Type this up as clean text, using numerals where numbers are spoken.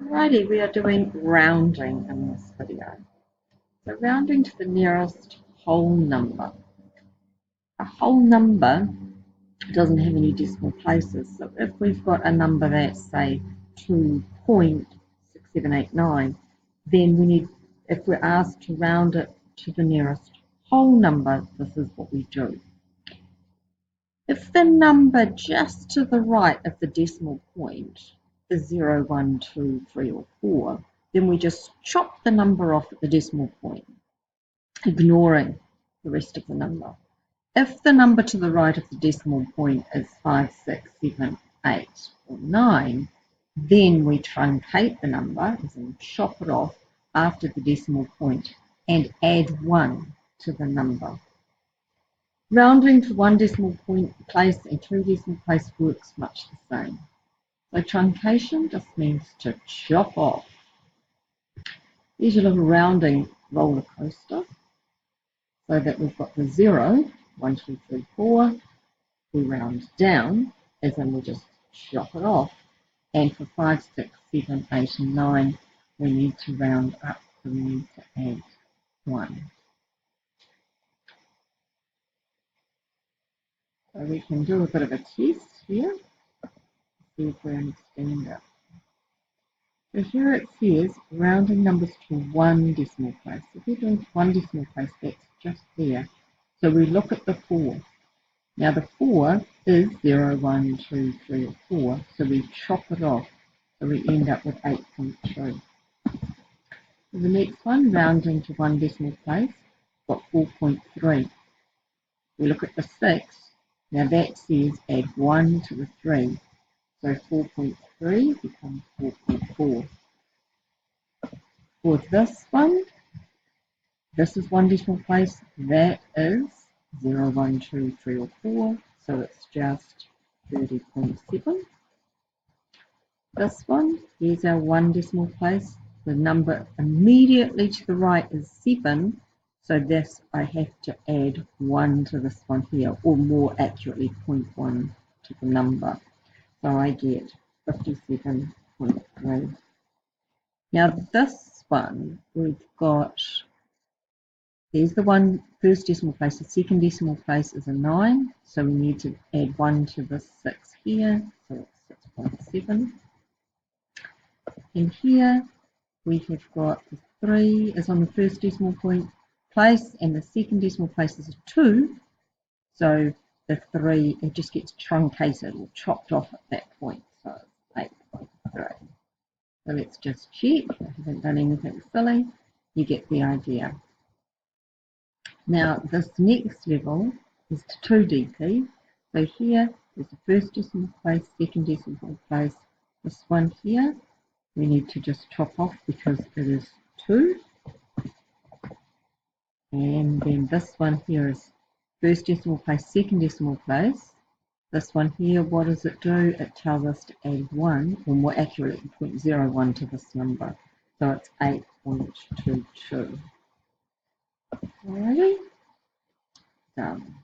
Alrighty, we are doing rounding in this video. So rounding to the nearest whole number. A whole number doesn't have any decimal places. So if we've got a number that's, say, 2.6789, then we need, if we're asked to round it to the nearest whole number, this is what we do. If the number just to the right of the decimal point is 0, 1, 2, 3, or 4, then we just chop the number off at the decimal point, ignoring the rest of the number. If the number to the right of the decimal point is 5, 6, 7, 8, or 9, then we truncate the number, as in chop it off after the decimal point, and add 1 to the number. Rounding to one decimal point place and two decimal place works much the same. So truncation just means to chop off. Here's your little rounding roller coaster. So that we've got the 0, 1, 2, 3, 4. We round down, as in we just chop it off. And for 5, 6, 7, 8, and 9, we need to round up, so we need to add 1. So we can do a bit of a test here, see if we understand it. So here it says rounding numbers to one decimal place. If we're doing one decimal place, that's just there. So we look at the 4. Now the 4 is 0, 1, 2, 3, or 4, so we chop it off. So we end up with 8.2. The next one, rounding to one decimal place, got 4.3. We look at the 6. Now that says add 1 to the 3. So 4.3 becomes 4.4. For this one, this is one decimal place. That is 0, 1, 2, 3, or 4. So it's just 30.7. This one, here's our one decimal place. The number immediately to the right is 7. So this, I have to add 1 to this one here, or more accurately 0.1 to the number. So I get 57.3. Now this one, we've got, there's the one first decimal place, the second decimal place is a 9. So we need to add 1 to the 6 here, so it's 6.7. And here we have got the 3 is on the first decimal point place, and the second decimal place is a 2, so the 3, it just gets truncated or chopped off at that point, so it's 8.3. So let's just check. I haven't done anything silly. You get the idea. Now this next level is to 2 DP. So here is the first decimal place, second decimal place. This one here we need to just chop off because it is 2. And then this one here is first decimal place, second decimal place. This one here, what does it do? It tells us to add 1, or more accurately 0.01 to this number. So it's 8.22. Alrighty, done.